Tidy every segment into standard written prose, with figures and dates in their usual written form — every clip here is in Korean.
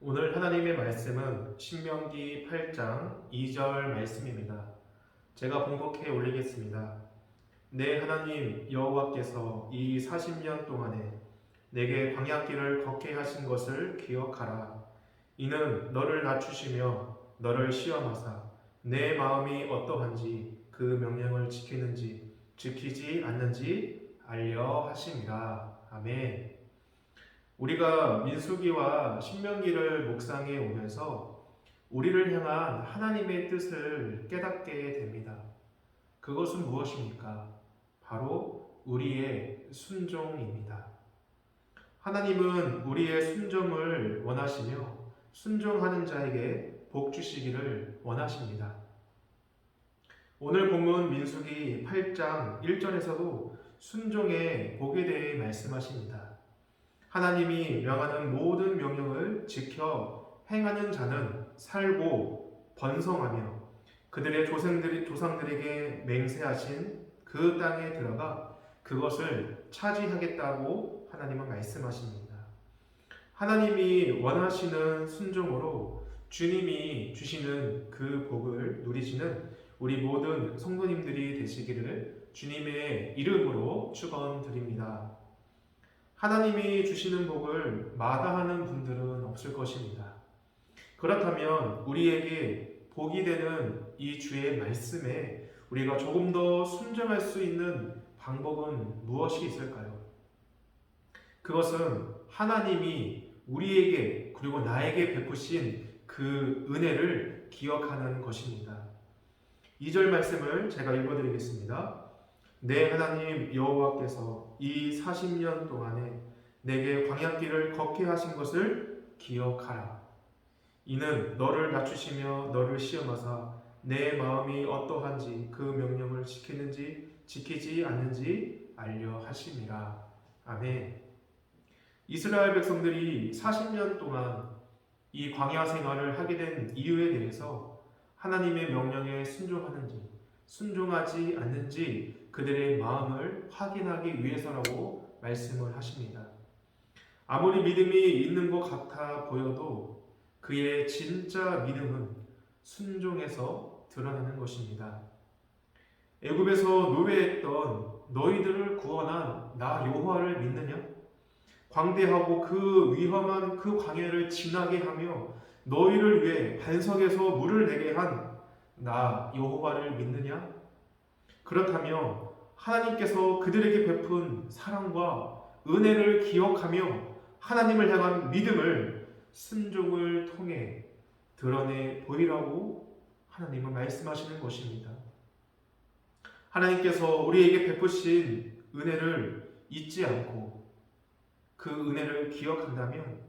오늘 하나님의 말씀은 신명기 8장 2절 말씀입니다. 제가 봉독해 올리겠습니다. 내 하나님 여호와께서 이 40년 동안에 내게 광야길을 걷게 하신 것을 기억하라. 이는 너를 낮추시며 너를 시험하사 내 마음이 어떠한지 그 명령을 지키는지 지키지 않는지 알려 하심이라. 아멘. 우리가 민수기와 신명기를 묵상해 오면서 우리를 향한 하나님의 뜻을 깨닫게 됩니다. 그것은 무엇입니까? 바로 우리의 순종입니다. 하나님은 우리의 순종을 원하시며 순종하는 자에게 복 주시기를 원하십니다. 오늘 본문 민수기 8장 1절에서도 순종의 복에 대해 말씀하십니다. 하나님이 명하는 모든 명령을 지켜 행하는 자는 살고 번성하며 그들의 조상들에게 맹세하신 그 땅에 들어가 그것을 차지하겠다고 하나님은 말씀하십니다. 하나님이 원하시는 순종으로 주님이 주시는 그 복을 누리시는 우리 모든 성도님들이 되시기를 주님의 이름으로 축원드립니다. 하나님이 주시는 복을 마다하는 분들은 없을 것입니다. 그렇다면 우리에게 복이 되는 이 주의 말씀에 우리가 조금 더 순종할 수 있는 방법은 무엇이 있을까요? 그것은 하나님이 우리에게 그리고 나에게 베푸신 그 은혜를 기억하는 것입니다. 2절 말씀을 제가 읽어드리겠습니다. 내 하나님 여호와께서 이 40년 동안에 내게 광야길을 걷게 하신 것을 기억하라. 이는 너를 낮추시며 너를 시험하사 내 마음이 어떠한지 그 명령을 지키는지 지키지 않는지 알려 하심이라. 아멘. 이스라엘 백성들이 40년 동안 이 광야 생활을 하게 된 이유에 대해서 하나님의 명령에 순종하는지 순종하지 않는지 그들의 마음을 확인하기 위해서라고 말씀을 하십니다. 아무리 믿음이 있는 것 같아 보여도 그의 진짜 믿음은 순종에서 드러나는 것입니다. 애굽에서 노예했던 너희들을 구원한 나 여호와를 믿느냐? 광대하고 그 위험한 그 광야를 지나게 하며 너희를 위해 반석에서 물을 내게 한 나 여호와를 믿느냐? 그렇다면 하나님께서 그들에게 베푼 사랑과 은혜를 기억하며 하나님을 향한 믿음을 순종을 통해 드러내 보이라고 하나님은 말씀하시는 것입니다. 하나님께서 우리에게 베푸신 은혜를 잊지 않고 그 은혜를 기억한다면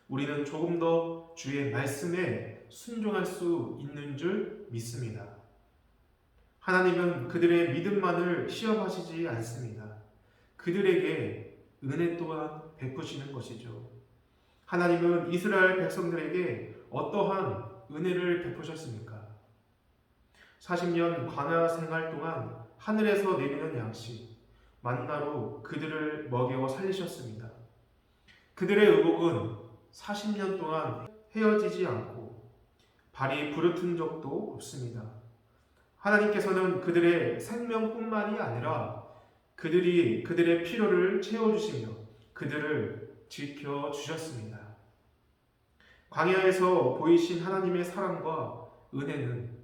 우리는 조금 더 주의 말씀에 순종할 수 있는 줄 믿습니다. 하나님은 그들의 믿음만을 시험하시지 않습니다. 그들에게 은혜 또한 베푸시는 것이죠. 하나님은 이스라엘 백성들에게 어떠한 은혜를 베푸셨습니까? 40년 광야 생활 동안 하늘에서 내리는 양식, 만나로 그들을 먹여 살리셨습니다. 그들의 의복은 40년 동안 헤어지지 않고 발이 부르튼 적도 없습니다. 하나님께서는 그들의 생명뿐만이 아니라 그들의 필요를 채워주시며 그들을 지켜주셨습니다. 광야에서 보이신 하나님의 사랑과 은혜는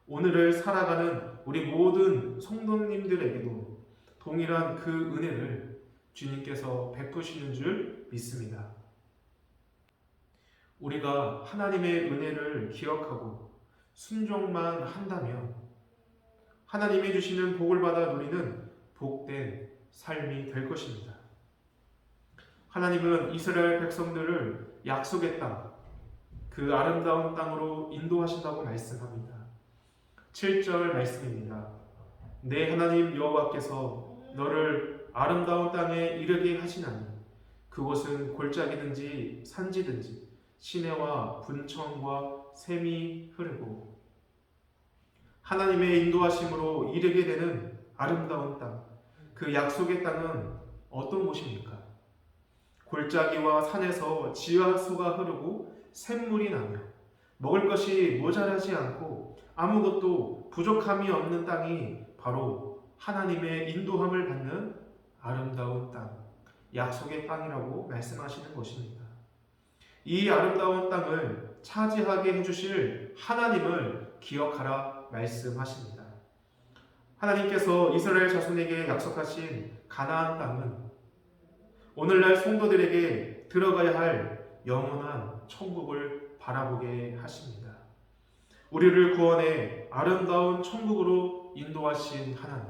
오늘을 살아가는 우리 모든 성도님들에게도 동일한 그 은혜를 주님께서 베푸시는 줄 믿습니다. 우리가 하나님의 은혜를 기억하고 순종만 한다면 하나님이 주시는 복을 받아 누리는 복된 삶이 될 것입니다. 하나님은 이스라엘 백성들을 약속의 땅, 그 아름다운 땅으로 인도하신다고 말씀합니다. 7절 말씀입니다. 내 하나님 여호와께서 너를 아름다운 땅에 이르게 하시나니 그곳은 골짜기든지 산지든지 시내와 분청과 샘이 흐르고 하나님의 인도하심으로 이르게 되는 아름다운 땅, 그 약속의 땅은 어떤 곳입니까? 골짜기와 산에서 지하수가 흐르고 샘물이 나며 먹을 것이 모자라지 않고 아무것도 부족함이 없는 땅이 바로 하나님의 인도함을 받는 아름다운 땅, 약속의 땅이라고 말씀하시는 것입니다. 이 아름다운 땅을 차지하게 해주실 하나님을 기억하라 말씀하십니다. 하나님께서 이스라엘 자손에게 약속하신 가나안 땅은 오늘날 성도들에게 들어가야 할 영원한 천국을 바라보게 하십니다. 우리를 구원해 아름다운 천국으로 인도하신 하나님,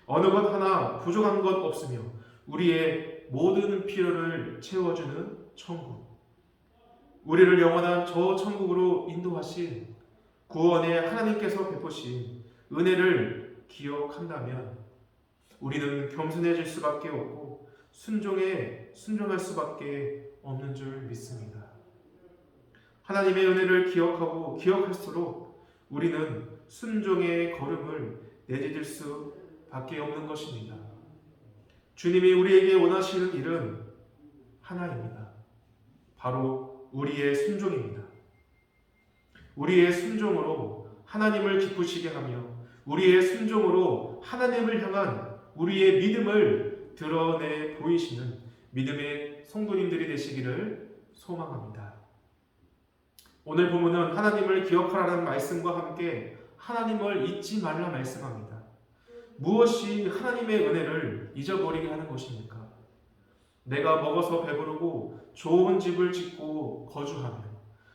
어느 것 하나 부족한 것 없으며 우리의 모든 필요를 채워주는 천국, 우리를 영원한 저 천국으로 인도하신 구원의 하나님께서 베푸신 은혜를 기억한다면 우리는 겸손해질 수밖에 없고 순종할 수밖에 없는 줄 믿습니다. 하나님의 은혜를 기억하고 기억할수록 우리는 순종의 걸음을 내디딜 수밖에 없는 것입니다. 주님이 우리에게 원하시는 일은 하나입니다. 바로 우리의 순종입니다. 우리의 순종으로 하나님을 기쁘시게 하며 우리의 순종으로 하나님을 향한 우리의 믿음을 드러내 보이시는 믿음의 성도님들이 되시기를 소망합니다. 오늘 본문은 하나님을 기억하라는 말씀과 함께 하나님을 잊지 말라 말씀합니다. 무엇이 하나님의 은혜를 잊어버리게 하는 것입니까? 내가 먹어서 배부르고 좋은 집을 짓고 거주하며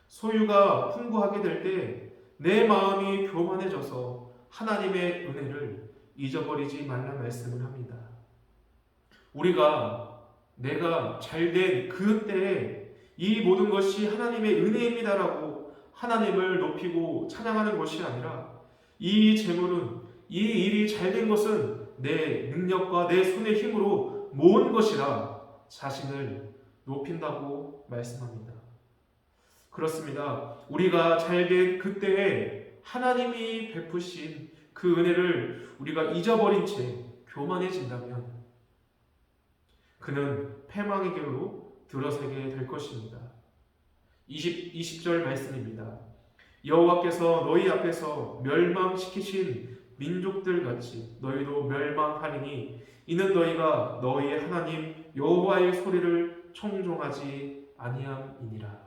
소유가 풍부하게 될 때 내 마음이 교만해져서 하나님의 은혜를 잊어버리지 말라 말씀을 합니다. 내가 잘된 그때에 이 모든 것이 하나님의 은혜입니다라고 하나님을 높이고 찬양하는 것이 아니라 이 재물은, 이 일이 잘된 것은 내 능력과 내 손의 힘으로 모은 것이라 자신을 높인다고 말씀합니다. 그렇습니다. 우리가 잘된 그때에 하나님이 베푸신 그 은혜를 우리가 잊어버린 채 교만해진다면 그는 패망의 길로 들어서게 될 것입니다. 20절 말씀입니다. 여호와께서 너희 앞에서 멸망시키신 민족들 같이 너희도 멸망하리니 이는 너희가 너희의 하나님 여호와의 소리를 청종하지 아니함이니라.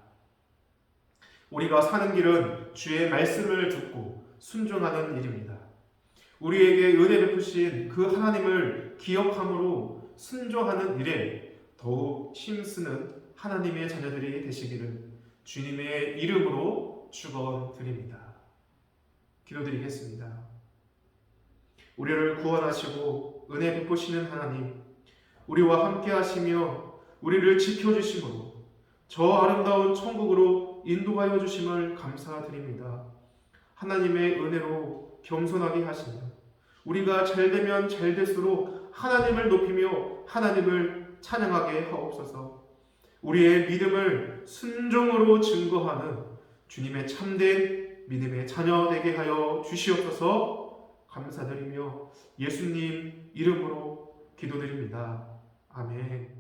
우리가 사는 길은 주의 말씀을 듣고 순종하는 일입니다. 우리에게 은혜 베푸신 그 하나님을 기억함으로 순종하는 일에 더욱 힘쓰는 하나님의 자녀들이 되시기를 주님의 이름으로 축원드립니다. 기도드리겠습니다. 우리를 구원하시고 은혜 베푸시는 하나님, 우리와 함께 하시며 우리를 지켜주심으로 저 아름다운 천국으로 인도하여 주심을 감사드립니다. 하나님의 은혜로 겸손하게 하시며 우리가 잘되면 잘될수록 하나님을 높이며 하나님을 찬양하게 하옵소서. 우리의 믿음을 순종으로 증거하는 주님의 참된 믿음의 자녀 되게 하여 주시옵소서. 감사드리며 예수님 이름으로 기도드립니다. 아멘.